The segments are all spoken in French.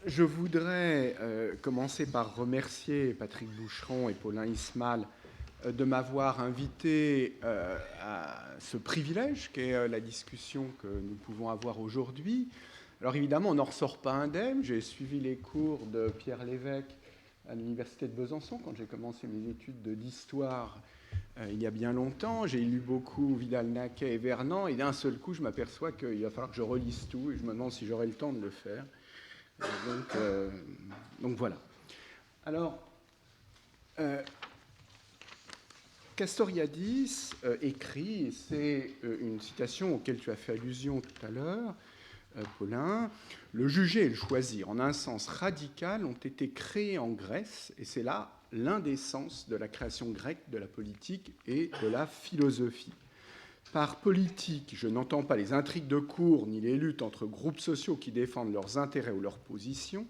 Je voudrais commencer par remercier Patrick Boucheron et Paulin Ismal de m'avoir invité à ce privilège qu'est la discussion que nous pouvons avoir aujourd'hui. Alors évidemment, on n'en ressort pas indemne. J'ai suivi les cours de Pierre Lévesque à l'université de Besançon quand j'ai commencé mes études d'histoire il y a bien longtemps. J'ai lu beaucoup Vidal-Naquet et Vernant, et d'un seul coup, je m'aperçois qu'il va falloir que je relise tout, et je me demande si j'aurai le temps de le faire. Donc voilà. Alors, Castoriadis écrit, et c'est une citation auquel tu as fait allusion tout à l'heure, Paulin, le juger et le choisir, en un sens radical, ont été créés en Grèce, et c'est là l'un des sens de la création grecque de la politique et de la philosophie. Par politique, je n'entends pas les intrigues de cour ni les luttes entre groupes sociaux qui défendent leurs intérêts ou leurs positions,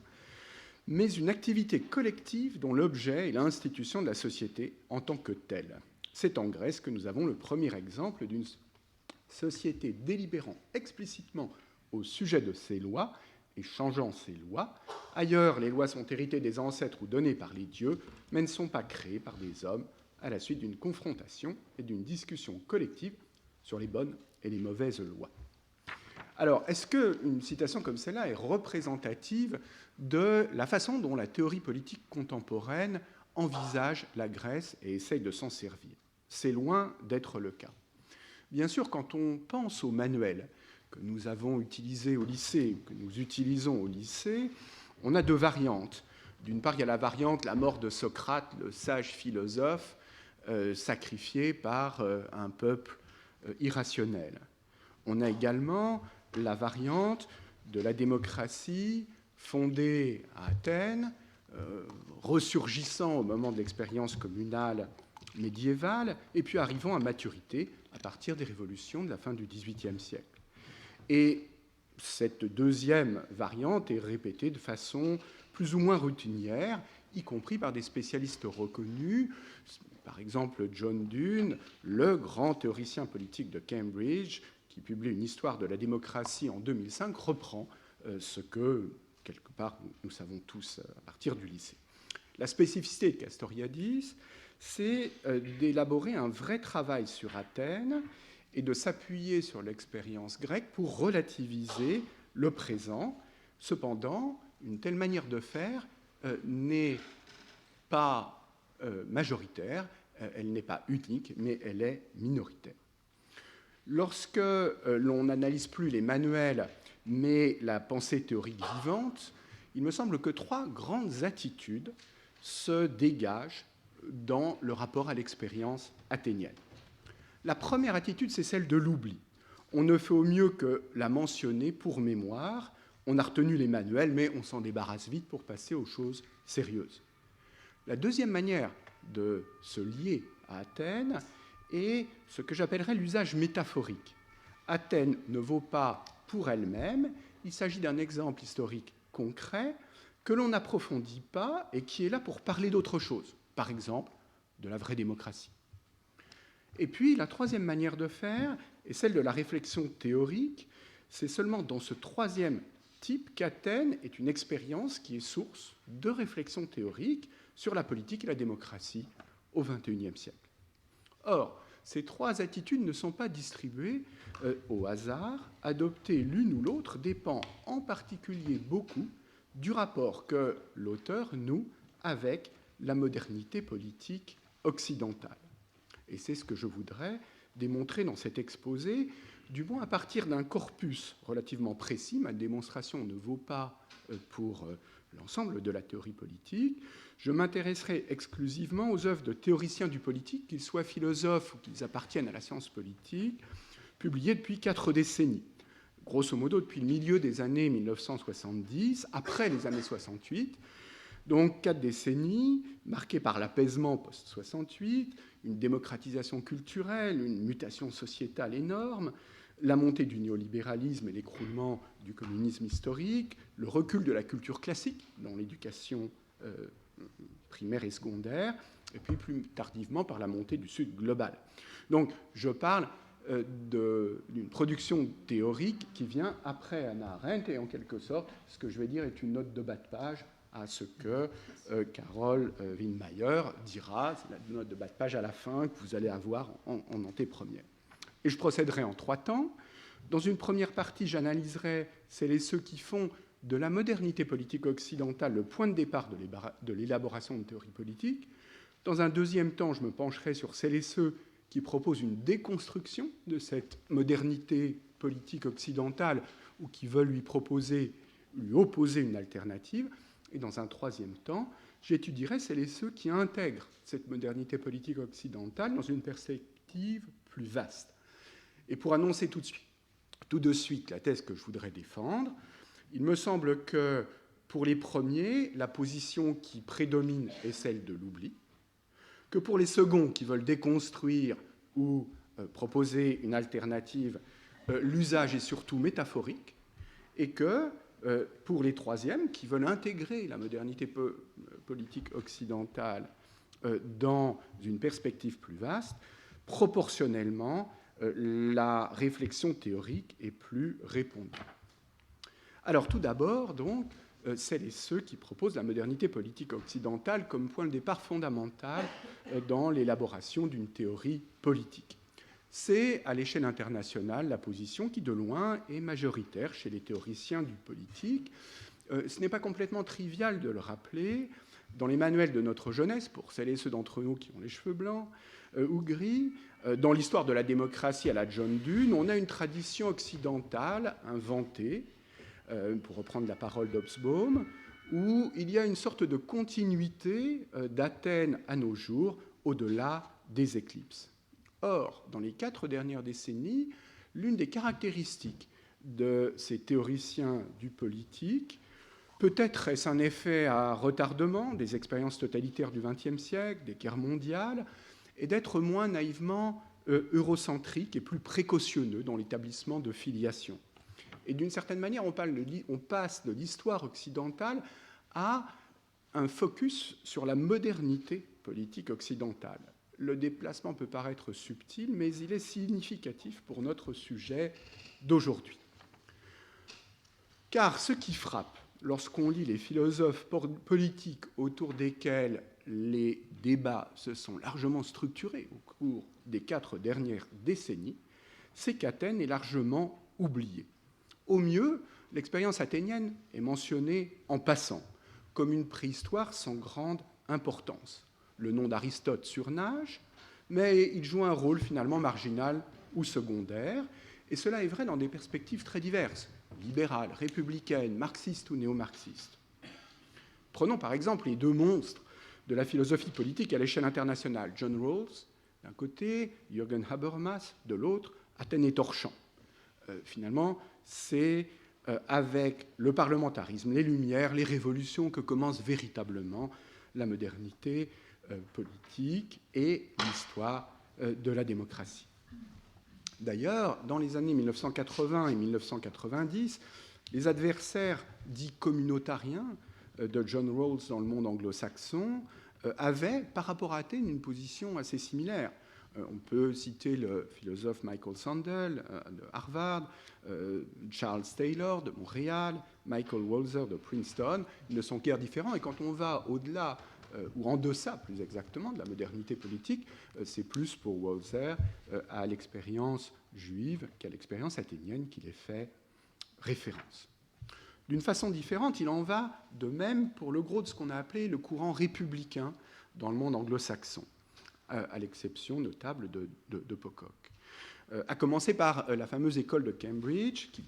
mais une activité collective dont l'objet est l'institution de la société en tant que telle. C'est en Grèce que nous avons le premier exemple d'une société délibérant explicitement au sujet de ses lois et changeant ses lois. Ailleurs, les lois sont héritées des ancêtres ou données par les dieux, mais ne sont pas créées par des hommes à la suite d'une confrontation et d'une discussion collective sur les bonnes et les mauvaises lois. Alors, est-ce qu'une citation comme celle-là est représentative de la façon dont la théorie politique contemporaine envisage la Grèce et essaye de s'en servir? C'est loin d'être le cas. Bien sûr, quand on pense aux manuels que nous avons utilisés au lycée, que nous utilisons au lycée, on a deux variantes. D'une part, il y a la variante la mort de Socrate, le sage philosophe, sacrifié par un peuple irrationnel. On a également la variante de la démocratie fondée à Athènes, ressurgissant au moment de l'expérience communale médiévale, et puis arrivant à maturité à partir des révolutions de la fin du XVIIIe siècle. Et cette deuxième variante est répétée de façon plus ou moins routinière, y compris par des spécialistes reconnus. Par exemple, John Donne, le grand théoricien politique de Cambridge, qui publie une histoire de la démocratie en 2005, reprend ce que, quelque part, nous savons tous à partir du lycée. La spécificité de Castoriadis, c'est d'élaborer un vrai travail sur Athènes et de s'appuyer sur l'expérience grecque pour relativiser le présent. Cependant, une telle manière de faire n'est pas majoritaire, elle n'est pas unique, mais elle est minoritaire. Lorsque l'on n'analyse plus les manuels, mais la pensée théorique vivante, il me semble que trois grandes attitudes se dégagent dans le rapport à l'expérience athénienne. La première attitude, c'est celle de l'oubli. On ne fait au mieux que la mentionner pour mémoire. On a retenu les manuels, mais on s'en débarrasse vite pour passer aux choses sérieuses. La deuxième manière de se lier à Athènes est ce que j'appellerais l'usage métaphorique. Athènes ne vaut pas pour elle-même, il s'agit d'un exemple historique concret que l'on n'approfondit pas et qui est là pour parler d'autre chose, par exemple de la vraie démocratie. Et puis la troisième manière de faire est celle de la réflexion théorique. C'est seulement dans ce troisième type qu'Athènes est une expérience qui est source de réflexion théorique sur la politique et la démocratie au XXIe siècle. Or, ces trois attitudes ne sont pas distribuées au hasard. Adopter l'une ou l'autre dépend en particulier beaucoup du rapport que l'auteur noue avec la modernité politique occidentale. Et c'est ce que je voudrais démontrer dans cet exposé, du moins à partir d'un corpus relativement précis. Ma démonstration ne vaut pas pour l'ensemble de la théorie politique. Je m'intéresserai exclusivement aux œuvres de théoriciens du politique, qu'ils soient philosophes ou qu'ils appartiennent à la science politique, publiées depuis 4 décennies. Grosso modo, depuis le milieu des années 1970, après les années 68, donc 4 décennies marquées par l'apaisement post-68, une démocratisation culturelle, une mutation sociétale énorme, la montée du néolibéralisme et l'écroulement du communisme historique, le recul de la culture classique dans l'éducation primaire et secondaire, et puis plus tardivement par la montée du Sud global. Donc je parle d'une production théorique qui vient après Hannah Arendt, et en quelque sorte, ce que je vais dire est une note de bas de page à ce que Carol Windmeyer dira, c'est la note de bas de page à la fin que vous allez avoir en antépremière. Et je procéderai en 3 temps. Dans une première partie, j'analyserai celles et ceux qui font de la modernité politique occidentale le point de départ de l'élaboration de théories politiques. Dans un deuxième temps, je me pencherai sur celles et ceux qui proposent une déconstruction de cette modernité politique occidentale ou qui veulent lui opposer une alternative. Et dans un troisième temps, j'étudierai celles et ceux qui intègrent cette modernité politique occidentale dans une perspective plus vaste. Et pour annoncer tout de suite la thèse que je voudrais défendre, il me semble que pour les premiers, la position qui prédomine est celle de l'oubli, que pour les seconds qui veulent déconstruire ou proposer une alternative, l'usage est surtout métaphorique, et que pour les troisièmes qui veulent intégrer la modernité politique occidentale dans une perspective plus vaste, proportionnellement, la réflexion théorique est plus répandue. Alors tout d'abord, donc, celles et ceux qui proposent la modernité politique occidentale comme point de départ fondamental dans l'élaboration d'une théorie politique. C'est, à l'échelle internationale, la position qui, de loin, est majoritaire chez les théoriciens du politique. Ce n'est pas complètement trivial de le rappeler. Dans les manuels de notre jeunesse, pour celles et ceux d'entre nous qui ont les cheveux blancs ou gris, dans l'histoire de la démocratie à la John Donne, on a une tradition occidentale inventée, pour reprendre la parole d'Hobsbawm, où il y a une sorte de continuité d'Athènes à nos jours, au-delà des éclipses. Or, dans les 4 dernières décennies, l'une des caractéristiques de ces théoriciens du politique, peut-être est-ce un effet à retardement des expériences totalitaires du XXe siècle, des guerres mondiales, est d'être moins naïvement eurocentrique et plus précautionneux dans l'établissement de filiation. Et d'une certaine manière, on passe de l'histoire occidentale à un focus sur la modernité politique occidentale. Le déplacement peut paraître subtil, mais il est significatif pour notre sujet d'aujourd'hui. Car ce qui frappe lorsqu'on lit les philosophes politiques autour desquels les débats se sont largement structurés au cours des 4 dernières décennies, c'est qu'Athènes est largement oubliée. Au mieux, l'expérience athénienne est mentionnée en passant, comme une préhistoire sans grande importance. Le nom d'Aristote surnage, mais il joue un rôle finalement marginal ou secondaire, et cela est vrai dans des perspectives très diverses, libérales, républicaines, marxistes ou néo-marxistes. Prenons par exemple les 2 monstres de la philosophie politique à l'échelle internationale, John Rawls d'un côté, Jürgen Habermas de l'autre, Athènes et Torchant. Finalement, c'est avec le parlementarisme, les Lumières, les révolutions que commence véritablement la modernité politique et l'histoire de la démocratie. D'ailleurs, dans les années 1980 et 1990, les adversaires dits communautariens de John Rawls dans le monde anglo-saxon avaient, par rapport à Athènes, une position assez similaire. On peut citer le philosophe Michael Sandel de Harvard, Charles Taylor de Montréal, Michael Walzer de Princeton. Ils ne sont guère différents. Et quand on va au-delà, ou en deçà plus exactement, de la modernité politique, c'est plus pour Walzer à l'expérience juive qu'à l'expérience athénienne qu'il est fait référence. D'une façon différente, il en va de même pour le gros de ce qu'on a appelé le courant républicain dans le monde anglo-saxon, à l'exception notable de Pocock. À commencer par la fameuse école de Cambridge, qui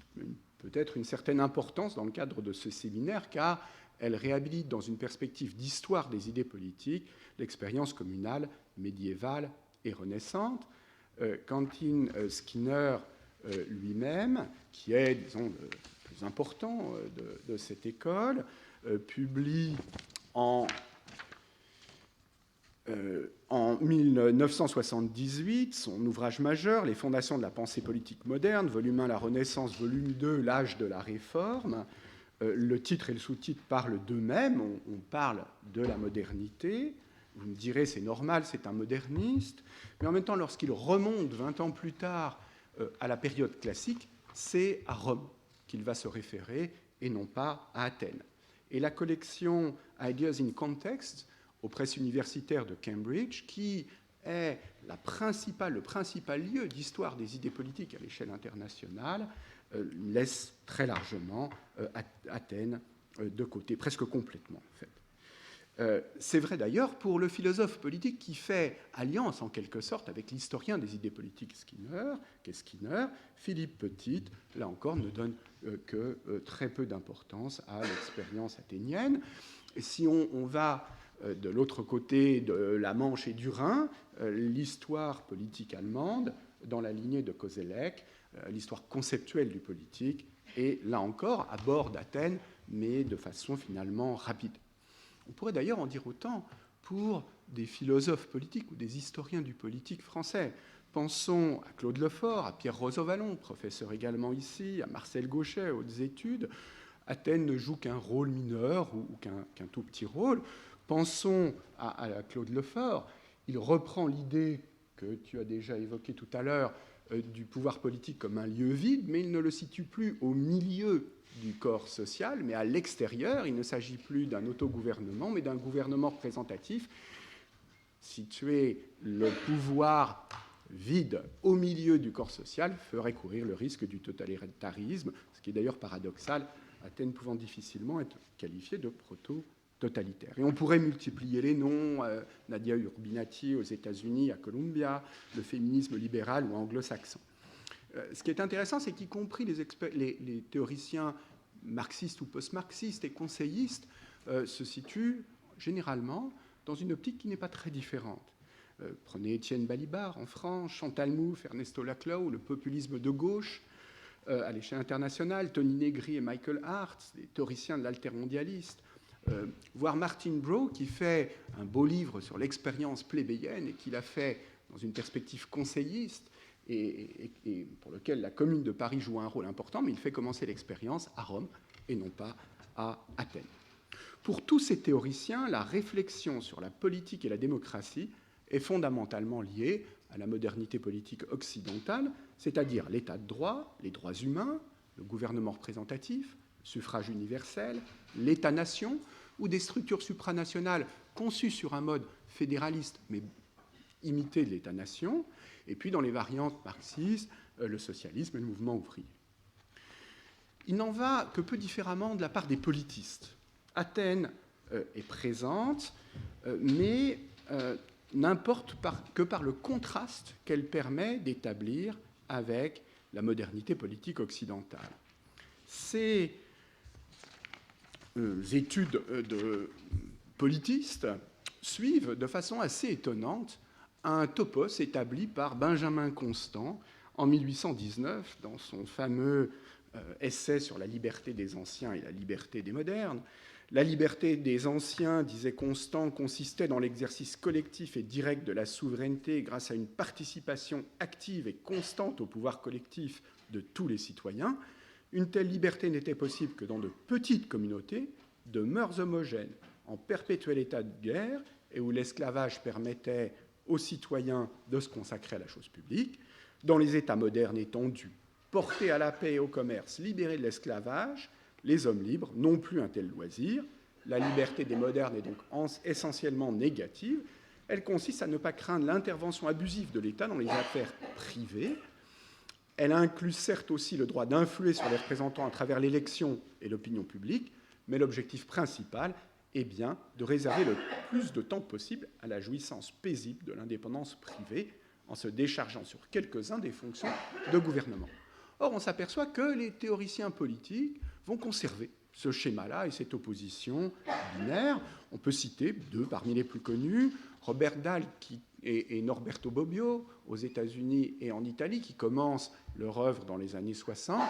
peut être une certaine importance dans le cadre de ce séminaire, car elle réhabilite dans une perspective d'histoire des idées politiques l'expérience communale médiévale et renaissante. Quentin Skinner lui-même, qui est, disons, le plus important de cette école, publie en 1978 son ouvrage majeur, Les fondations de la pensée politique moderne, volume 1, La Renaissance, volume 2, L'âge de la réforme. Le titre et le sous-titre parlent d'eux-mêmes, on parle de la modernité. Vous me direz, c'est normal, c'est un moderniste. Mais en même temps, lorsqu'il remonte 20 ans plus tard à la période classique, c'est à Rome qu'il va se référer et non pas à Athènes. Et la collection Ideas in Context aux presses universitaires de Cambridge, qui est le principal lieu d'histoire des idées politiques à l'échelle internationale, laisse très largement Athènes de côté, presque complètement en fait. C'est vrai d'ailleurs pour le philosophe politique qui fait alliance en quelque sorte avec l'historien des idées politiques Skinner. Philippe Petit, là encore, ne donne que très peu d'importance à l'expérience athénienne. Et si on va de l'autre côté de la Manche et du Rhin, l'histoire politique allemande, dans la lignée de Koselleck, l'histoire conceptuelle du politique, et là encore, aborde Athènes, mais de façon finalement rapide. On pourrait d'ailleurs en dire autant pour des philosophes politiques ou des historiens du politique français. Pensons à Claude Lefort, à Pierre Rosanvallon, professeur également ici, à Marcel Gauchet, hautes études. Athènes ne joue qu'un rôle mineur ou qu'un tout petit rôle. Pensons à Claude Lefort. Il reprend l'idée que tu as déjà évoquée tout à l'heure du pouvoir politique comme un lieu vide, mais il ne le situe plus au milieu du corps social, mais à l'extérieur. Il ne s'agit plus d'un autogouvernement, mais d'un gouvernement représentatif. Situer le pouvoir vide au milieu du corps social ferait courir le risque du totalitarisme, ce qui est d'ailleurs paradoxal, Athènes pouvant difficilement être qualifiée de proto-totalitaire. Et on pourrait multiplier les noms, Nadia Urbinati aux États-Unis, à Columbia, le féminisme libéral ou anglo-saxon. Ce qui est intéressant, c'est qu'y compris les théoriciens marxistes ou post-marxistes et conseillistes se situent généralement dans une optique qui n'est pas très différente. Prenez Étienne Balibar en France, Chantal Mouffe, Ernesto Laclau, le populisme de gauche à l'échelle internationale, Tony Negri et Michael Hart, des théoriciens de l'altermondialiste, voire Martin Brough, qui fait un beau livre sur l'expérience plébéienne et qui l'a fait dans une perspective conseilliste, et pour lequel la Commune de Paris joue un rôle important, mais il fait commencer l'expérience à Rome et non pas à Athènes. Pour tous ces théoriciens, la réflexion sur la politique et la démocratie est fondamentalement liée à la modernité politique occidentale, c'est-à-dire l'état de droit, les droits humains, le gouvernement représentatif, le suffrage universel, l'État-nation, ou des structures supranationales conçues sur un mode fédéraliste, mais imité de l'État-nation, et puis dans les variantes marxistes, le socialisme et le mouvement ouvrier. Il n'en va que peu différemment de la part des politistes. Athènes est présente, mais n'importe que par le contraste qu'elle permet d'établir avec la modernité politique occidentale. Ces études de politistes suivent de façon assez étonnante un topos établi par Benjamin Constant en 1819 dans son fameux essai sur la liberté des anciens et la liberté des modernes. La liberté des anciens, disait Constant, consistait dans l'exercice collectif et direct de la souveraineté grâce à une participation active et constante au pouvoir collectif de tous les citoyens. Une telle liberté n'était possible que dans de petites communautés, de mœurs homogènes, en perpétuel état de guerre, et où l'esclavage permettait aux citoyens de se consacrer à la chose publique. Dans les États modernes étendus, portés à la paix et au commerce, libérés de l'esclavage, les hommes libres n'ont plus un tel loisir. La liberté des modernes est donc essentiellement négative. Elle consiste à ne pas craindre l'intervention abusive de l'État dans les affaires privées. Elle inclut certes aussi le droit d'influer sur les représentants à travers l'élection et l'opinion publique, mais l'objectif principal est bien de réserver le plus de temps possible à la jouissance paisible de l'indépendance privée, en se déchargeant sur quelques-uns des fonctions de gouvernement. Or, on s'aperçoit que les théoriciens politiques vont conserver ce schéma-là et cette opposition binaire. On peut citer deux parmi les plus connus, Robert Dahl et Norberto Bobbio aux États-Unis et en Italie, qui commencent leur œuvre dans les années 60,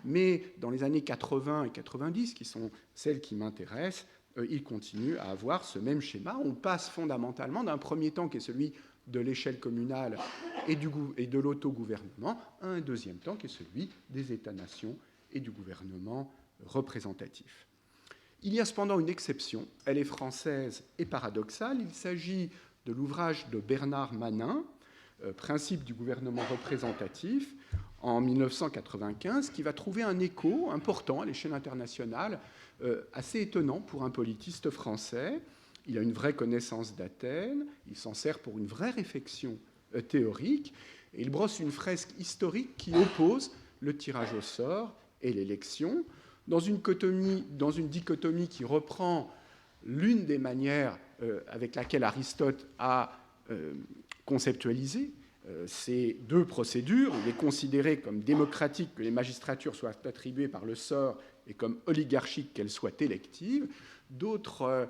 mais dans les années 80 et 90, qui sont celles qui m'intéressent, ils continuent à avoir ce même schéma. On passe fondamentalement d'un premier temps qui est celui de l'échelle communale et de l'autogouvernement à un deuxième temps qui est celui des États-nations et du gouvernement représentatif. Il y a cependant une exception, elle est française et paradoxale, il s'agit de l'ouvrage de Bernard Manin, Principe du gouvernement représentatif, en 1995 qui va trouver un écho important à l'échelle internationale, assez étonnant pour un politiste français. Il a une vraie connaissance d'Athènes, il s'en sert pour une vraie réflexion théorique, et il brosse une fresque historique qui oppose le tirage au sort et l'élection, dans une dichotomie qui reprend l'une des manières avec laquelle Aristote a conceptualisé ces deux procédures. Il est considéré comme démocratique que les magistratures soient attribuées par le sort et comme oligarchique qu'elles soient électives. D'autres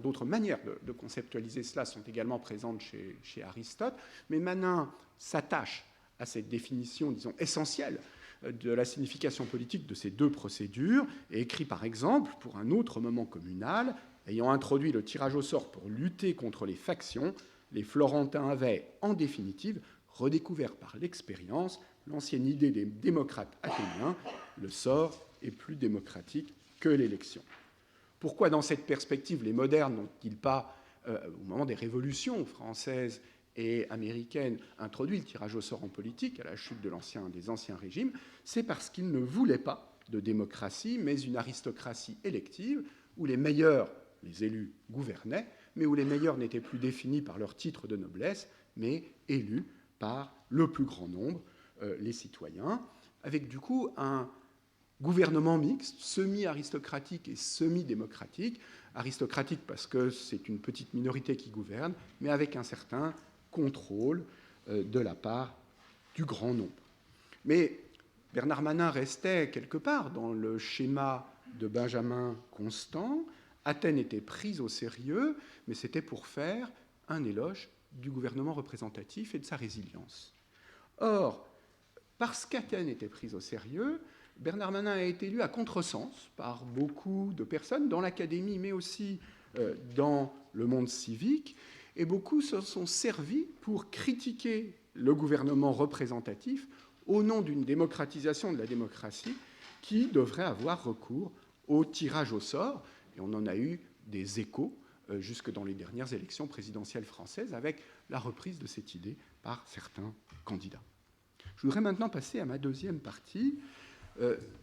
d'autres manières de conceptualiser cela sont également présentes chez Aristote, mais Manin s'attache à cette définition, disons, essentielle de la signification politique de ces deux procédures, et écrit par exemple, pour un autre moment communal, ayant introduit le tirage au sort pour lutter contre les factions, les Florentins avaient, en définitive, redécouvert par l'expérience l'ancienne idée des démocrates athéniens, le sort est plus démocratique que l'élection. Pourquoi, dans cette perspective, les modernes n'ont-ils pas, au moment des révolutions françaises et américaines, introduit le tirage au sort en politique à la chute des anciens régimes? C'est parce qu'ils ne voulaient pas de démocratie, mais une aristocratie élective où les meilleurs, les élus, gouvernaient, mais où les meilleurs n'étaient plus définis par leur titre de noblesse, mais élus par le plus grand nombre, les citoyens, avec du coup un gouvernement mixte, semi-aristocratique et semi-démocratique. Aristocratique parce que c'est une petite minorité qui gouverne, mais avec un certain contrôle de la part du grand nombre. Mais Bernard Manin restait quelque part dans le schéma de Benjamin Constant. Athènes était prise au sérieux, mais c'était pour faire un éloge du gouvernement représentatif et de sa résilience. Or, parce qu'Athènes était prise au sérieux, Bernard Manin a été élu à contresens par beaucoup de personnes dans l'académie, mais aussi dans le monde civique, et beaucoup se sont servis pour critiquer le gouvernement représentatif au nom d'une démocratisation de la démocratie qui devrait avoir recours au tirage au sort. Et on en a eu des échos jusque dans les dernières élections présidentielles françaises avec la reprise de cette idée par certains candidats. Je voudrais maintenant passer à ma deuxième partie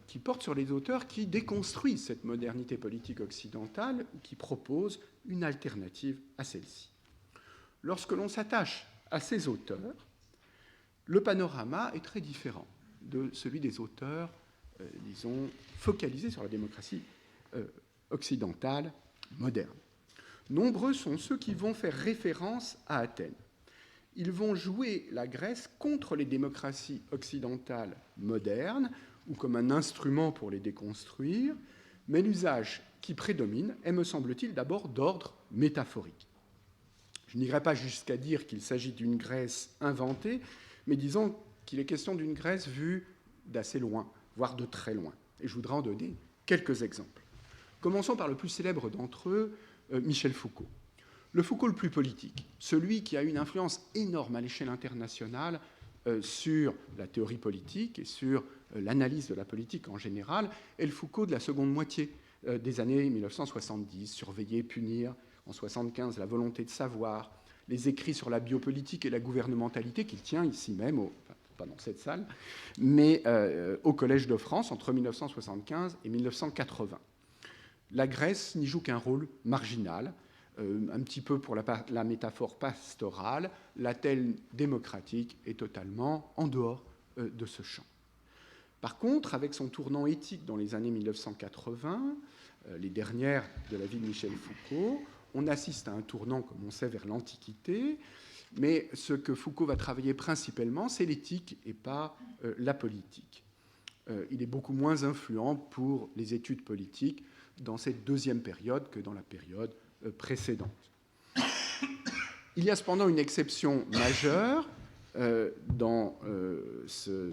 qui porte sur les auteurs qui déconstruisent cette modernité politique occidentale ou qui proposent une alternative à celle-ci. Lorsque l'on s'attache à ces auteurs, le panorama est très différent de celui des auteurs, disons, focalisés sur la démocratie occidentale moderne. Nombreux sont ceux qui vont faire référence à Athènes. Ils vont jouer la Grèce contre les démocraties occidentales modernes ou comme un instrument pour les déconstruire, mais l'usage qui prédomine est, me semble-t-il, d'abord d'ordre métaphorique. Je n'irai pas jusqu'à dire qu'il s'agit d'une Grèce inventée, mais disons qu'il est question d'une Grèce vue d'assez loin, voire de très loin. Et je voudrais en donner quelques exemples. Commençons par le plus célèbre d'entre eux, Michel Foucault. Le Foucault le plus politique, celui qui a une influence énorme à l'échelle internationale sur la théorie politique et sur l'analyse de la politique en général, est le Foucault de la seconde moitié des années 1970, Surveiller, punir, en 1975, La volonté de savoir, les écrits sur la biopolitique et la gouvernementalité qu'il tient ici même, pas dans cette salle, mais au Collège de France entre 1975 et 1980. La Grèce n'y joue qu'un rôle marginal, un petit peu pour la métaphore pastorale. L'Athènes démocratique est totalement en dehors de ce champ. Par contre, avec son tournant éthique dans les années 1980, les dernières de la vie de Michel Foucault, on assiste à un tournant, comme on sait, vers l'Antiquité, mais ce que Foucault va travailler principalement, c'est l'éthique et pas la politique. Il est beaucoup moins influent pour les études politiques dans cette deuxième période que dans la période précédente. Il y a cependant une exception majeure dans ce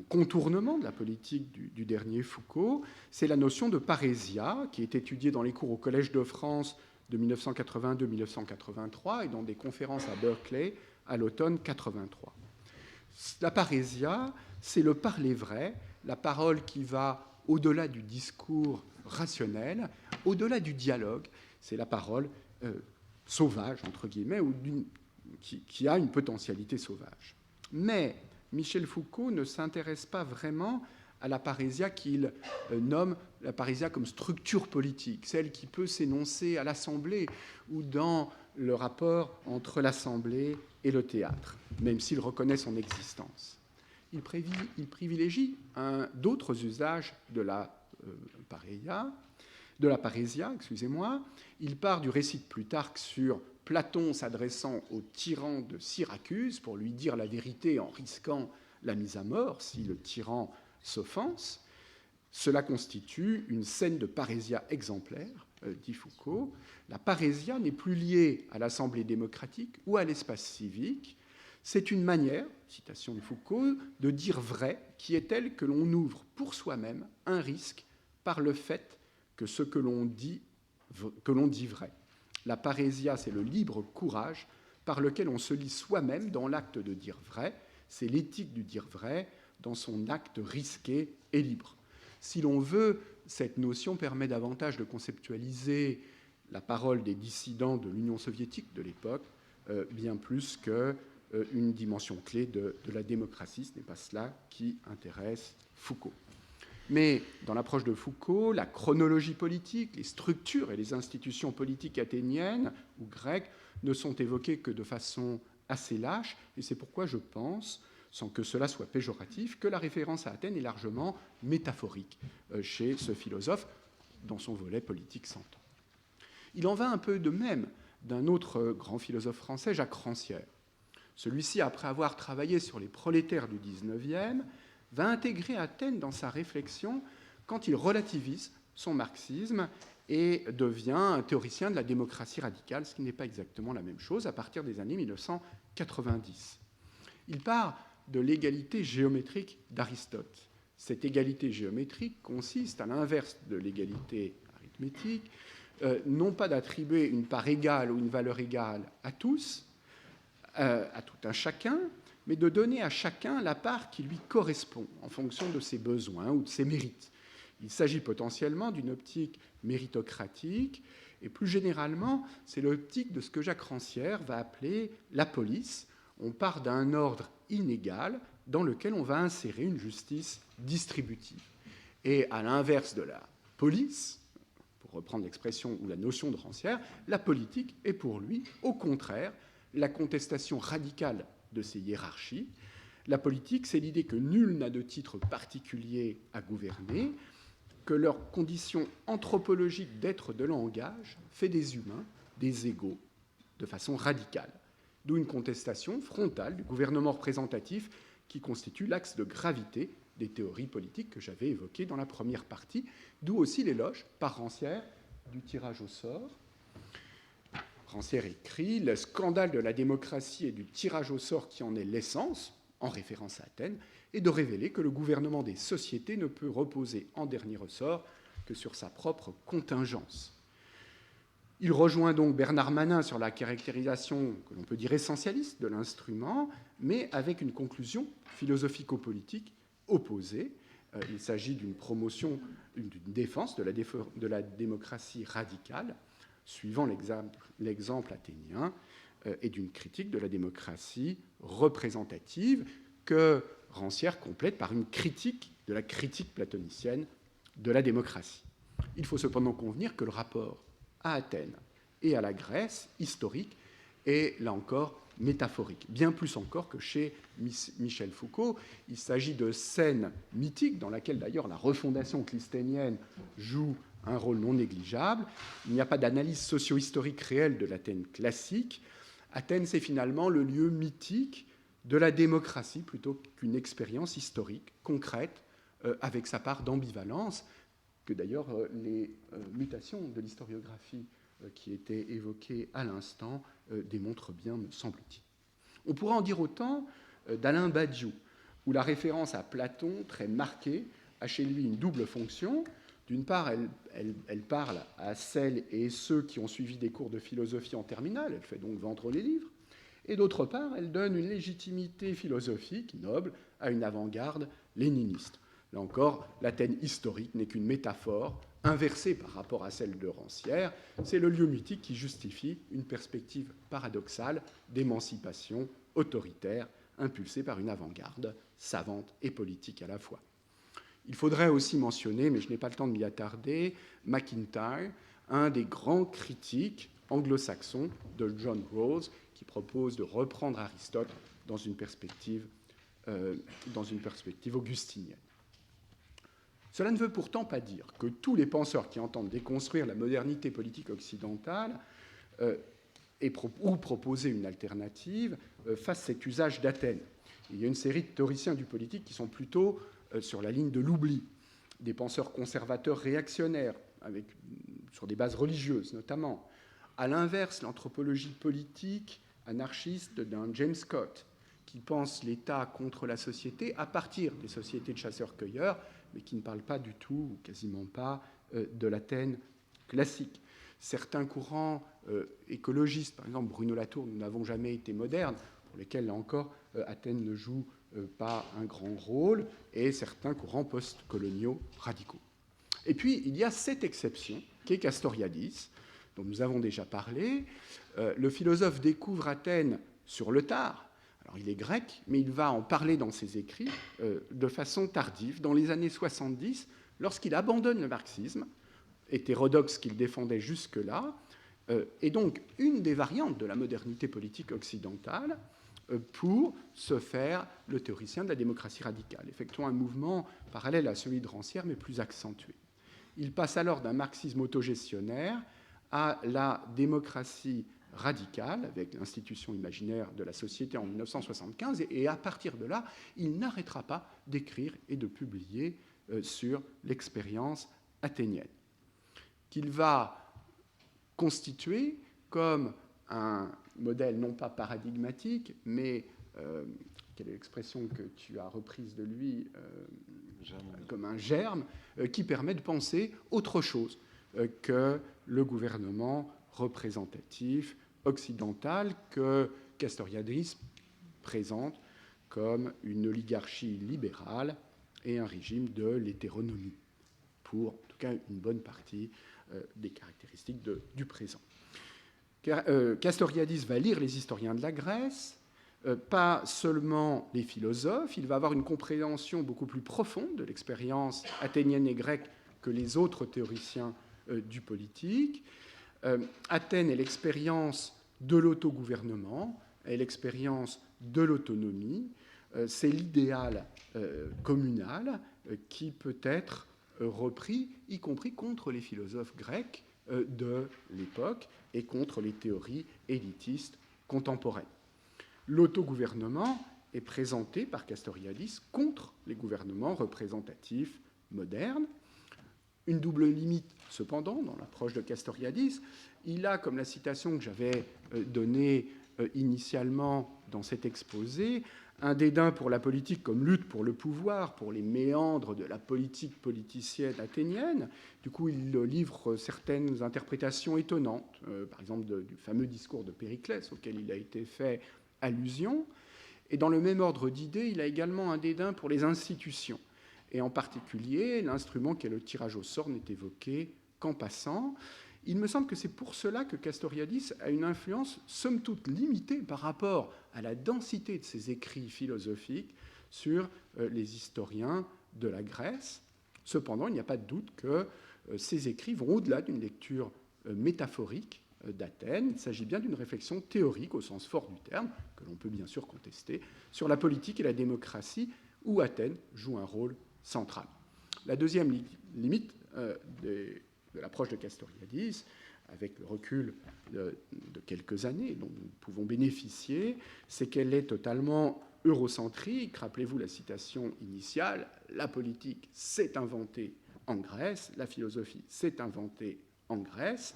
contournement de la politique du dernier Foucault, c'est la notion de parésia, qui est étudiée dans les cours au Collège de France de 1982-1983 et dans des conférences à Berkeley à l'automne 1983. La parésia, c'est le parler vrai, la parole qui va au-delà du discours rationnel, au-delà du dialogue, c'est la parole sauvage, entre guillemets, ou qui a une potentialité sauvage. Mais Michel Foucault ne s'intéresse pas vraiment à la parésia qu'il nomme la parésia comme structure politique, celle qui peut s'énoncer à l'Assemblée ou dans le rapport entre l'Assemblée et le théâtre, même s'il reconnaît son existence. Il privilégie d'autres usages de la parésia, excusez-moi. Il part du récit de Plutarque sur Platon s'adressant au tyran de Syracuse pour lui dire la vérité en risquant la mise à mort si le tyran s'offense. Cela constitue une scène de parésia exemplaire, dit Foucault. La parésia n'est plus liée à l'Assemblée démocratique ou à l'espace civique. C'est une manière, citation de Foucault, de dire vrai qui est telle que l'on ouvre pour soi-même un risque par le fait que ce que l'on dit vrai. La parésia, c'est le libre courage par lequel on se lie soi-même dans l'acte de dire vrai. C'est l'éthique du dire vrai dans son acte risqué et libre. Si l'on veut, cette notion permet davantage de conceptualiser la parole des dissidents de l'Union soviétique de l'époque, bien plus qu'une dimension clé de la démocratie. Ce n'est pas cela qui intéresse Foucault. Mais dans l'approche de Foucault, la chronologie politique, les structures et les institutions politiques athéniennes ou grecques ne sont évoquées que de façon assez lâche, et c'est pourquoi je pense, sans que cela soit péjoratif, que la référence à Athènes est largement métaphorique chez ce philosophe, dans son volet politique s'entend. Il en va un peu de même d'un autre grand philosophe français, Jacques Rancière. Celui-ci, après avoir travaillé sur les prolétaires du XIXe, va intégrer Athènes dans sa réflexion quand il relativise son marxisme et devient un théoricien de la démocratie radicale, ce qui n'est pas exactement la même chose, à partir des années 1990. Il part de l'égalité géométrique d'Aristote. Cette égalité géométrique consiste, à l'inverse de l'égalité arithmétique, non pas d'attribuer une part égale ou une valeur égale à tous, à tout un chacun, mais de donner à chacun la part qui lui correspond en fonction de ses besoins ou de ses mérites. Il s'agit potentiellement d'une optique méritocratique, et plus généralement, c'est l'optique de ce que Jacques Rancière va appeler la police. On part d'un ordre inégal dans lequel on va insérer une justice distributive. Et à l'inverse de la police, pour reprendre l'expression ou la notion de Rancière, la politique est pour lui, au contraire, la contestation radicale de ces hiérarchies. La politique, c'est l'idée que nul n'a de titre particulier à gouverner, que leur condition anthropologique d'être de langage fait des humains des égaux de façon radicale. D'où une contestation frontale du gouvernement représentatif qui constitue l'axe de gravité des théories politiques que j'avais évoquées dans la première partie, d'où aussi l'éloge par Rancière du tirage au sort. Rancière écrit « Le scandale de la démocratie et du tirage au sort qui en est l'essence, en référence à Athènes, est de révéler que le gouvernement des sociétés ne peut reposer en dernier ressort que sur sa propre contingence. » Il rejoint donc Bernard Manin sur la caractérisation que l'on peut dire essentialiste de l'instrument, mais avec une conclusion philosophico-politique opposée. Il s'agit d'une promotion, d'une défense de la démocratie radicale, suivant l'exemple athénien, et d'une critique de la démocratie représentative que Rancière complète par une critique de la critique platonicienne de la démocratie. Il faut cependant convenir que le rapport à Athènes et à la Grèce historique est, là encore, métaphorique, bien plus encore que chez Michel Foucault. Il s'agit de scènes mythiques dans lesquelles, d'ailleurs, la refondation clisténienne joue un rôle non négligeable. Il n'y a pas d'analyse socio-historique réelle de l'Athènes classique. Athènes, c'est finalement le lieu mythique de la démocratie plutôt qu'une expérience historique, concrète, avec sa part d'ambivalence, que d'ailleurs les mutations de l'historiographie qui étaient évoquées à l'instant démontrent bien, me semble-t-il. On pourra en dire autant d'Alain Badiou, où la référence à Platon, très marquée, a chez lui une double fonction. D'une part, elle parle à celles et ceux qui ont suivi des cours de philosophie en terminale, elle fait donc vendre les livres, et d'autre part, elle donne une légitimité philosophique noble à une avant-garde léniniste. Là encore, l'Athènes historique n'est qu'une métaphore inversée par rapport à celle de Rancière. C'est le lieu mythique qui justifie une perspective paradoxale d'émancipation autoritaire impulsée par une avant-garde savante et politique à la fois. Il faudrait aussi mentionner, mais je n'ai pas le temps de m'y attarder, MacIntyre, un des grands critiques anglo-saxons de John Rawls, qui propose de reprendre Aristote dans une perspective augustinienne. Cela ne veut pourtant pas dire que tous les penseurs qui entendent déconstruire la modernité politique occidentale ou proposer une alternative fassent cet usage d'Athènes. Il y a une série de théoriciens du politique qui sont plutôt sur la ligne de l'oubli, des penseurs conservateurs réactionnaires, sur des bases religieuses notamment. À l'inverse, l'anthropologie politique anarchiste d'un James Scott, qui pense l'État contre la société à partir des sociétés de chasseurs-cueilleurs, mais qui ne parle pas du tout, ou quasiment pas, de l'Athènes classique. Certains courants écologistes, par exemple Bruno Latour, nous n'avons jamais été modernes, pour lesquels, là encore, Athènes ne joue pas un grand rôle, et certains courants post-coloniaux radicaux. Et puis, il y a cette exception, qui est Castoriadis, dont nous avons déjà parlé. Le philosophe découvre Athènes sur le tard. Alors, il est grec, mais il va en parler dans ses écrits de façon tardive, dans les années 70, lorsqu'il abandonne le marxisme, hétérodoxe qu'il défendait jusque-là, et donc une des variantes de la modernité politique occidentale, pour se faire le théoricien de la démocratie radicale, effectuant un mouvement parallèle à celui de Rancière, mais plus accentué. Il passe alors d'un marxisme autogestionnaire à la démocratie radicale, avec l'institution imaginaire de la société en 1975, et à partir de là, il n'arrêtera pas d'écrire et de publier sur l'expérience athénienne, qu'il va constituer comme un modèle non pas paradigmatique, mais, quelle est l'expression que tu as reprise de lui, comme un germe, qui permet de penser autre chose que le gouvernement représentatif occidental que Castoriadis présente comme une oligarchie libérale et un régime de l'hétéronomie, pour en tout cas une bonne partie des caractéristiques du présent. Castoriadis va lire les historiens de la Grèce, pas seulement les philosophes, il va avoir une compréhension beaucoup plus profonde de l'expérience athénienne et grecque que les autres théoriciens du politique. Athènes est l'expérience de l'autogouvernement, est l'expérience de l'autonomie, c'est l'idéal communal qui peut être repris, y compris contre les philosophes grecs de l'époque et contre les théories élitistes contemporaines. L'autogouvernement est présenté par Castoriadis contre les gouvernements représentatifs modernes. Une double limite, cependant, dans l'approche de Castoriadis. Il a, comme la citation que j'avais donnée initialement dans cet exposé, un dédain pour la politique comme lutte pour le pouvoir, pour les méandres de la politique politicienne athénienne. Du coup, il livre certaines interprétations étonnantes, par exemple du fameux discours de Périclès, auquel il a été fait allusion. Et dans le même ordre d'idées, il a également un dédain pour les institutions. Et en particulier, l'instrument qu'est le tirage au sort n'est évoqué qu'en passant. Il me semble que c'est pour cela que Castoriadis a une influence somme toute limitée par rapport à la densité de ses écrits philosophiques sur les historiens de la Grèce. Cependant, il n'y a pas de doute que ces écrits vont au-delà d'une lecture métaphorique d'Athènes. Il s'agit bien d'une réflexion théorique au sens fort du terme, que l'on peut bien sûr contester, sur la politique et la démocratie, où Athènes joue un rôle central. La deuxième limite de l'approche de Castoriadis, avec le recul de quelques années dont nous pouvons bénéficier, c'est qu'elle est totalement eurocentrique. Rappelez-vous la citation initiale, la politique s'est inventée en Grèce, la philosophie s'est inventée en Grèce.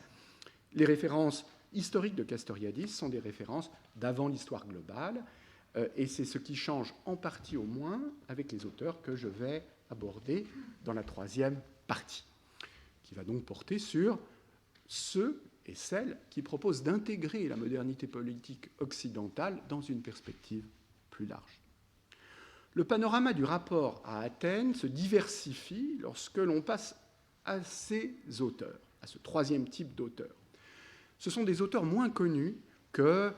Les références historiques de Castoriadis sont des références d'avant l'histoire globale, et c'est ce qui change en partie au moins avec les auteurs que je vais aborder dans la troisième partie, qui va donc porter sur ceux et celles qui proposent d'intégrer la modernité politique occidentale dans une perspective plus large. Le panorama du rapport à Athènes se diversifie lorsque l'on passe à ces auteurs, à ce troisième type d'auteurs. Ce sont des auteurs moins connus que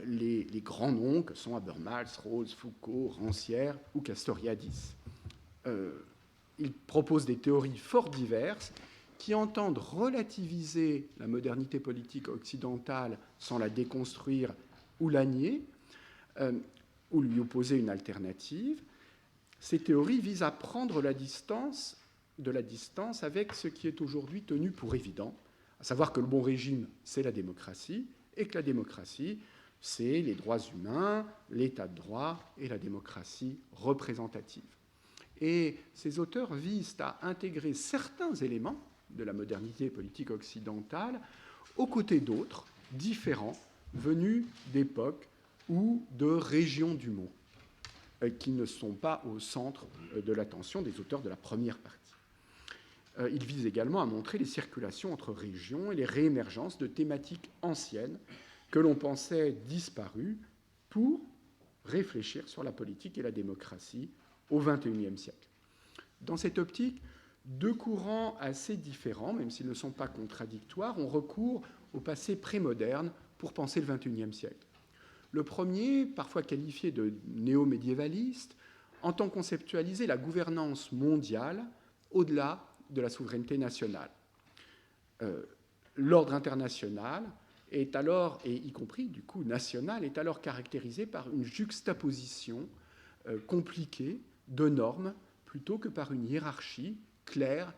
les grands noms que sont Habermas, Rawls, Foucault, Rancière ou Castoriadis. Il propose des théories fort diverses qui entendent relativiser la modernité politique occidentale sans la déconstruire ou la nier, ou lui opposer une alternative. Ces théories visent à prendre de la distance avec ce qui est aujourd'hui tenu pour évident, à savoir que le bon régime, c'est la démocratie, et que la démocratie, c'est les droits humains, l'état de droit et la démocratie représentative. Et ces auteurs visent à intégrer certains éléments de la modernité politique occidentale aux côtés d'autres, différents, venus d'époques ou de régions du monde, qui ne sont pas au centre de l'attention des auteurs de la première partie. Il vise également à montrer les circulations entre régions et les réémergences de thématiques anciennes que l'on pensait disparues pour réfléchir sur la politique et la démocratie au XXIe siècle. Dans cette optique, deux courants assez différents, même s'ils ne sont pas contradictoires, ont recours au passé prémoderne pour penser le XXIe siècle. Le premier, parfois qualifié de néo-médiévaliste, entend conceptualiser la gouvernance mondiale au-delà de la souveraineté nationale. L'ordre international est alors, et y compris du coup national, est alors caractérisé par une juxtaposition compliquée de normes plutôt que par une hiérarchie claire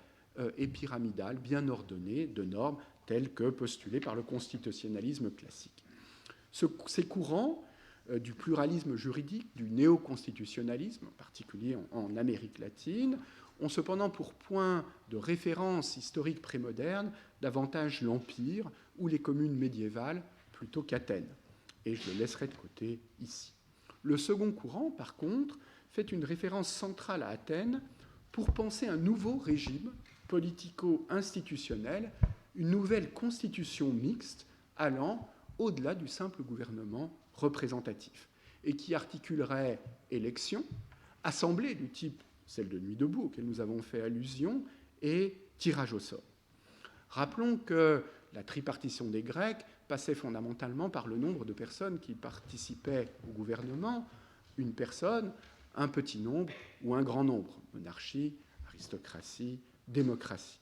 et pyramidale, bien ordonnée de normes telles que postulées par le constitutionnalisme classique. Ces courants du pluralisme juridique, du néoconstitutionnalisme, en particulier en Amérique latine, ont cependant pour point de référence historique prémoderne davantage l'Empire ou les communes médiévales plutôt qu'Athènes. Et je le laisserai de côté ici. Le second courant, par contre, fait une référence centrale à Athènes pour penser un nouveau régime politico-institutionnel, une nouvelle constitution mixte allant au-delà du simple gouvernement représentatif, et qui articulerait élections, assemblées du type celle de Nuit debout, auquel nous avons fait allusion, et tirage au sort. Rappelons que la tripartition des Grecs passait fondamentalement par le nombre de personnes qui participaient au gouvernement, une personne, un petit nombre ou un grand nombre, monarchie, aristocratie, démocratie.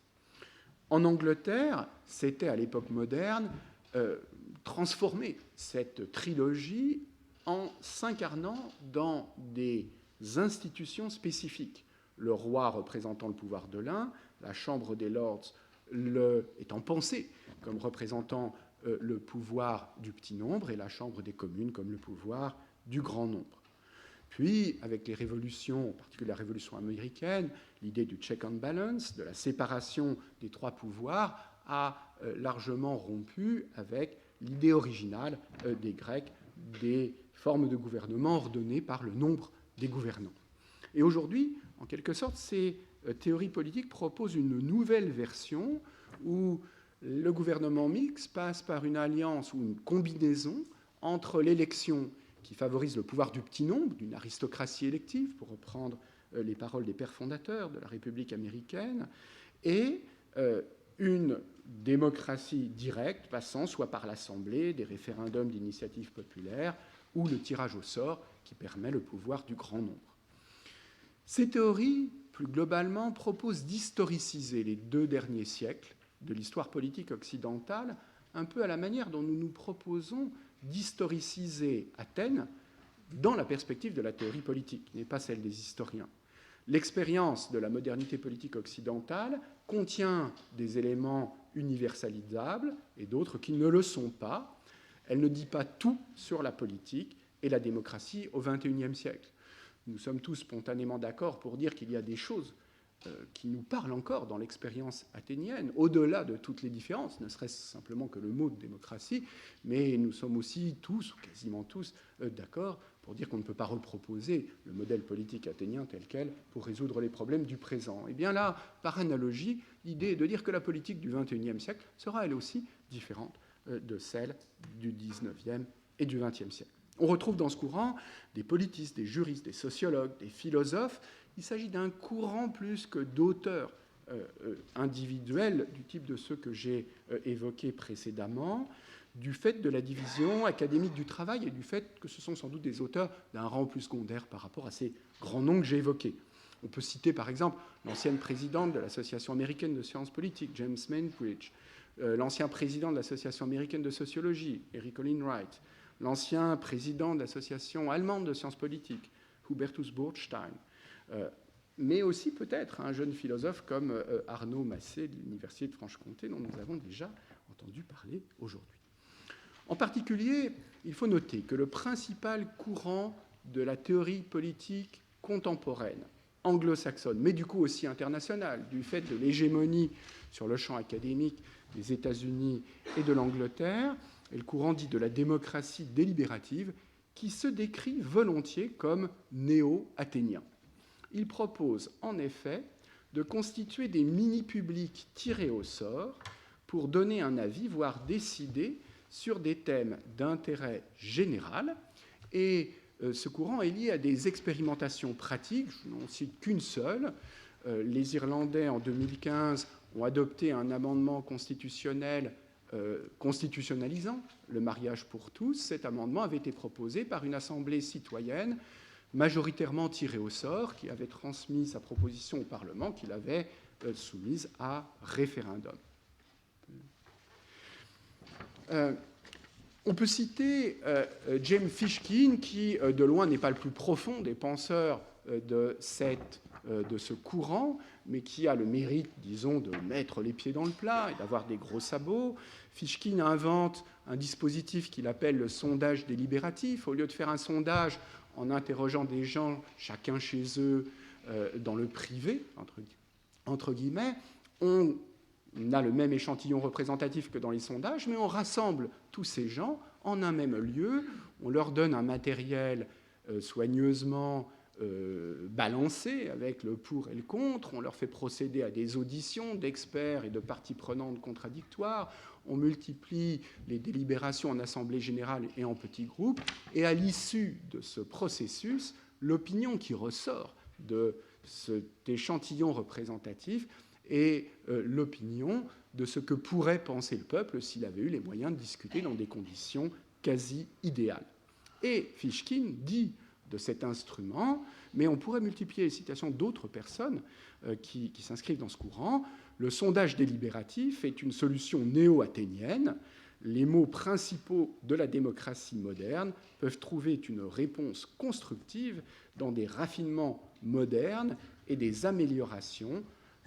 En Angleterre, c'était à l'époque moderne transformer cette trilogie en s'incarnant dans des institutions spécifiques. Le roi représentant le pouvoir de l'un, la Chambre des Lords étant pensée comme représentant le pouvoir du petit nombre et la Chambre des communes comme le pouvoir du grand nombre. Puis, avec les révolutions, en particulier la révolution américaine, l'idée du check and balance, de la séparation des trois pouvoirs, a largement rompu avec l'idée originale des Grecs des formes de gouvernement ordonnées par le nombre des gouvernants. Et aujourd'hui, en quelque sorte, ces théories politiques proposent une nouvelle version où le gouvernement mixte passe par une alliance ou une combinaison entre l'élection qui favorise le pouvoir du petit nombre, d'une aristocratie élective, pour reprendre les paroles des pères fondateurs de la République américaine, et une démocratie directe passant soit par l'Assemblée, des référendums d'initiative populaire, ou le tirage au sort qui permet le pouvoir du grand nombre. Ces théories, plus globalement, proposent d'historiciser les 2 derniers siècles de l'histoire politique occidentale, un peu à la manière dont nous nous proposons d'historiciser Athènes dans la perspective de la théorie politique, qui n'est pas celle des historiens. L'expérience de la modernité politique occidentale contient des éléments universalisables et d'autres qui ne le sont pas. Elle ne dit pas tout sur la politique et la démocratie au XXIe siècle. Nous sommes tous spontanément d'accord pour dire qu'il y a des choses qui nous parlent encore dans l'expérience athénienne, au-delà de toutes les différences, ne serait-ce simplement que le mot de démocratie, mais nous sommes aussi tous, ou quasiment tous, d'accord pour dire qu'on ne peut pas reproposer le modèle politique athénien tel quel pour résoudre les problèmes du présent. Et bien là, par analogie, l'idée est de dire que la politique du XXIe siècle sera elle aussi différente de celle du XIXe et du XXe siècle. On retrouve dans ce courant des politistes, des juristes, des sociologues, des philosophes. Il s'agit d'un courant plus que d'auteurs individuels du type de ceux que j'ai évoqués précédemment, du fait de la division académique du travail et du fait que ce sont sans doute des auteurs d'un rang plus secondaire par rapport à ces grands noms que j'ai évoqués. On peut citer par exemple l'ancienne présidente de l'Association américaine de sciences politiques, James Mainbridge, l'ancien président de l'Association américaine de sociologie, Eric Olin Wright, l'ancien président de l'Association allemande de sciences politiques, Hubertus Bordstein, mais aussi peut-être un jeune philosophe comme Arnaud Massé de l'Université de Franche-Comté, dont nous avons déjà entendu parler aujourd'hui. En particulier, il faut noter que le principal courant de la théorie politique contemporaine, anglo-saxonne, mais du coup aussi internationale, du fait de l'hégémonie sur le champ académique des États-Unis et de l'Angleterre, est le courant dit de la démocratie délibérative, qui se décrit volontiers comme néo-athénien. Il propose en effet de constituer des mini-publics tirés au sort pour donner un avis, voire décider sur des thèmes d'intérêt général. Et ce courant est lié à des expérimentations pratiques, je n'en cite qu'une seule. Les Irlandais, en 2015, ont adopté un amendement constitutionnel constitutionnalisant le mariage pour tous. Cet amendement avait été proposé par une assemblée citoyenne majoritairement tirée au sort, qui avait transmis sa proposition au Parlement, qui l'avait soumise à référendum. On peut citer James Fishkin, qui de loin n'est pas le plus profond des penseurs de ce courant, mais qui a le mérite, disons, de mettre les pieds dans le plat et d'avoir des gros sabots. Fishkin invente un dispositif qu'il appelle le sondage délibératif. Au lieu de faire un sondage en interrogeant des gens, chacun chez eux, dans le privé, entre guillemets, on a le même échantillon représentatif que dans les sondages, mais on rassemble tous ces gens en un même lieu, on leur donne un matériel soigneusement balancé avec le pour et le contre, on leur fait procéder à des auditions d'experts et de parties prenantes contradictoires, on multiplie les délibérations en assemblée générale et en petits groupes, et à l'issue de ce processus, l'opinion qui ressort de cet échantillon représentatif est l'opinion de ce que pourrait penser le peuple s'il avait eu les moyens de discuter dans des conditions quasi idéales. Et Fishkin dit de cet instrument, mais on pourrait multiplier les citations d'autres personnes qui s'inscrivent dans ce courant. Le sondage délibératif est une solution néo-athénienne. Les mots principaux de la démocratie moderne peuvent trouver une réponse constructive dans des raffinements modernes et des améliorations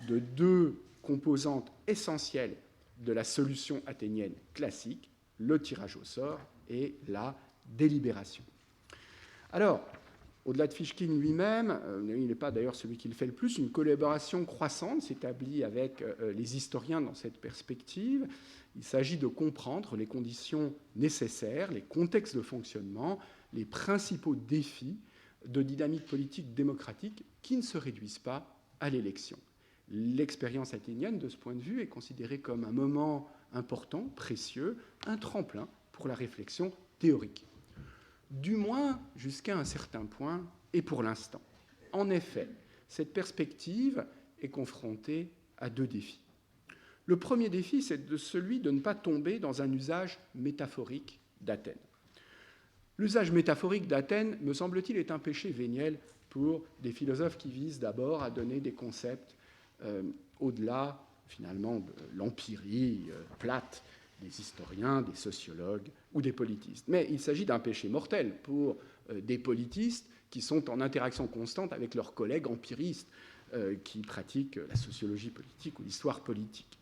de deux composantes essentielles de la solution athénienne classique, le tirage au sort et la délibération. Alors, au-delà de Fishkin lui-même, il n'est pas d'ailleurs celui qui le fait le plus, une collaboration croissante s'établit avec les historiens dans cette perspective. Il s'agit de comprendre les conditions nécessaires, les contextes de fonctionnement, les principaux défis de dynamique politique démocratique qui ne se réduisent pas à l'élection. L'expérience athénienne, de ce point de vue, est considérée comme un moment important, précieux, un tremplin pour la réflexion théorique. Du moins jusqu'à un certain point et pour l'instant. En effet, cette perspective est confrontée à deux défis. Le premier défi, c'est celui de ne pas tomber dans un usage métaphorique d'Athènes. L'usage métaphorique d'Athènes, me semble-t-il, est un péché véniel pour des philosophes qui visent d'abord à donner des concepts au-delà, finalement, de l'empirie plate des historiens, des sociologues ou des politistes. Mais il s'agit d'un péché mortel pour des politistes qui sont en interaction constante avec leurs collègues empiristes qui pratiquent la sociologie politique ou l'histoire politique.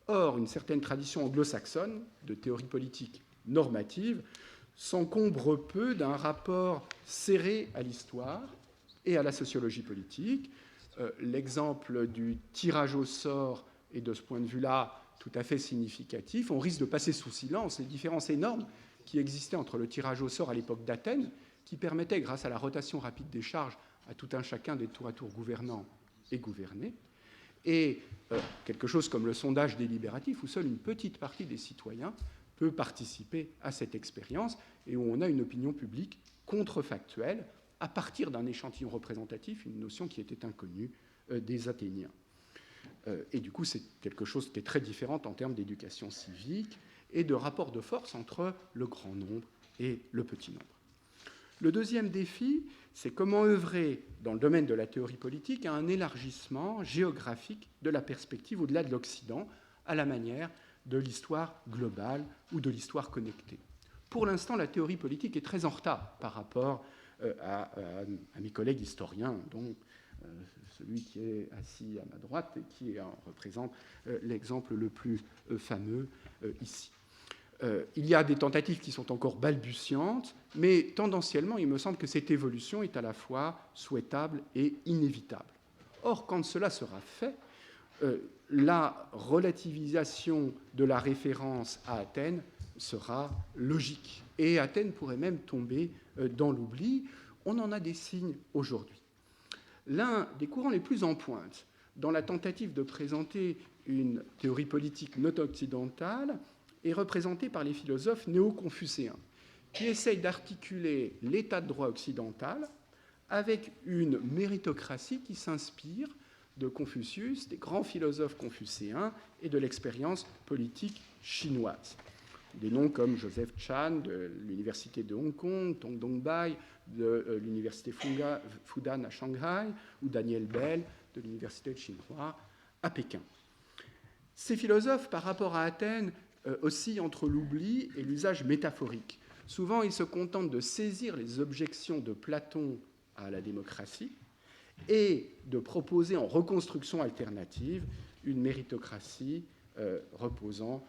Or, une certaine tradition anglo-saxonne de théorie politique normative s'encombre peu d'un rapport serré à l'histoire et à la sociologie politique. L'exemple du tirage au sort est de ce point de vue-là tout à fait significatif. On risque de passer sous silence les différences énormes qui existaient entre le tirage au sort à l'époque d'Athènes, qui permettait, grâce à la rotation rapide des charges, à tout un chacun d'être tour à tour gouvernant et gouverné, et quelque chose comme le sondage délibératif, où seule une petite partie des citoyens peut participer à cette expérience, et où on a une opinion publique contrefactuelle à partir d'un échantillon représentatif, une notion qui était inconnue des Athéniens. Et du coup, c'est quelque chose qui est très différent en termes d'éducation civique et de rapport de force entre le grand nombre et le petit nombre. Le deuxième défi, c'est comment œuvrer dans le domaine de la théorie politique à un élargissement géographique de la perspective au-delà de l'Occident, à la manière de l'histoire globale ou de l'histoire connectée. Pour l'instant, la théorie politique est très en retard par rapport à mes collègues historiens, dont celui qui est assis à ma droite et qui représente l'exemple le plus fameux ici. Il y a des tentatives qui sont encore balbutiantes, mais tendanciellement, il me semble que cette évolution est à la fois souhaitable et inévitable. Or, quand cela sera fait, la relativisation de la référence à Athènes sera logique. Et Athènes pourrait même tomber dans l'oubli. On en a des signes aujourd'hui. L'un des courants les plus en pointe dans la tentative de présenter une théorie politique non occidentale est représenté par les philosophes néo-confucéens, qui essayent d'articuler l'état de droit occidental avec une méritocratie qui s'inspire de Confucius, des grands philosophes confucéens et de l'expérience politique chinoise. Des noms comme Joseph Chan de l'université de Hong Kong, Tong Dongbai de l'université Fudan à Shanghai ou Daniel Bell de l'université de Tsinghua à Pékin. Ces philosophes, par rapport à Athènes, oscillent entre l'oubli et l'usage métaphorique. Souvent, ils se contentent de saisir les objections de Platon à la démocratie et de proposer en reconstruction alternative une méritocratie reposant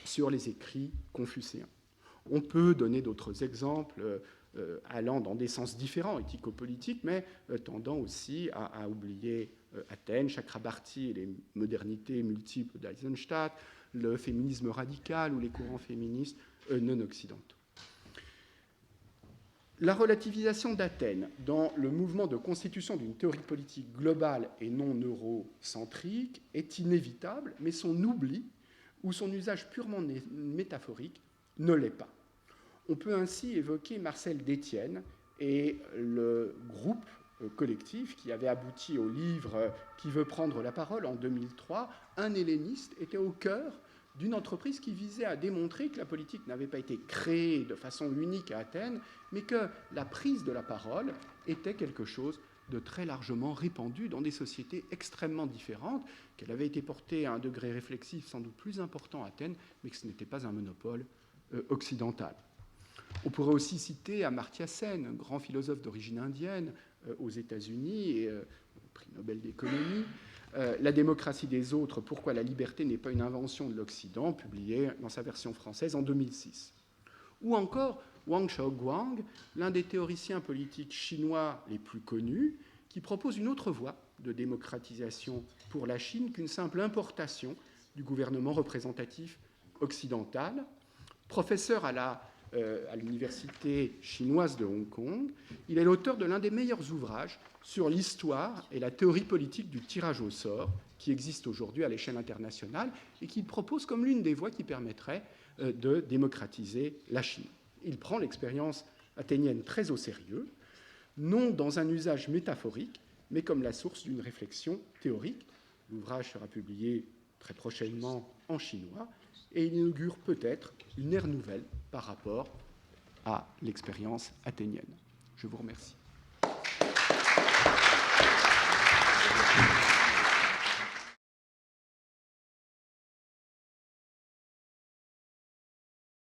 sur les écrits confucéens. On peut donner d'autres exemples allant dans des sens différents, éthico-politiques, mais tendant aussi à oublier Athènes, Chakrabarty et les modernités multiples d'Eisenstadt, le féminisme radical ou les courants féministes non occidentaux. La relativisation d'Athènes dans le mouvement de constitution d'une théorie politique globale et non eurocentrique est inévitable, mais son oubli ou son usage purement métaphorique ne l'est pas. On peut ainsi évoquer Marcel Détienne et le groupe collectif qui avait abouti au livre « Qui veut prendre la parole » en 2003. Un helléniste était au cœur d'une entreprise qui visait à démontrer que la politique n'avait pas été créée de façon unique à Athènes, mais que la prise de la parole était quelque chose de très largement répandu dans des sociétés extrêmement différentes, qu'elle avait été portée à un degré réflexif sans doute plus important à Athènes, mais que ce n'était pas un monopole occidental. On pourrait aussi citer Amartya Sen, un grand philosophe d'origine indienne aux États-Unis et prix Nobel d'économie. La démocratie des autres, pourquoi la liberté n'est pas une invention de l'Occident, publié dans sa version française en 2006. Ou encore Wang Xiaoguang, l'un des théoriciens politiques chinois les plus connus, qui propose une autre voie de démocratisation pour la Chine qu'une simple importation du gouvernement représentatif occidental. Professeur à l'université chinoise de Hong Kong, il est l'auteur de l'un des meilleurs ouvrages sur l'histoire et la théorie politique du tirage au sort qui existe aujourd'hui à l'échelle internationale et qu'il propose comme l'une des voies qui permettrait de démocratiser la Chine. Il prend l'expérience athénienne très au sérieux, non dans un usage métaphorique, mais comme la source d'une réflexion théorique. L'ouvrage sera publié très prochainement en chinois et il inaugure peut-être une ère nouvelle par rapport à l'expérience athénienne. Je vous remercie.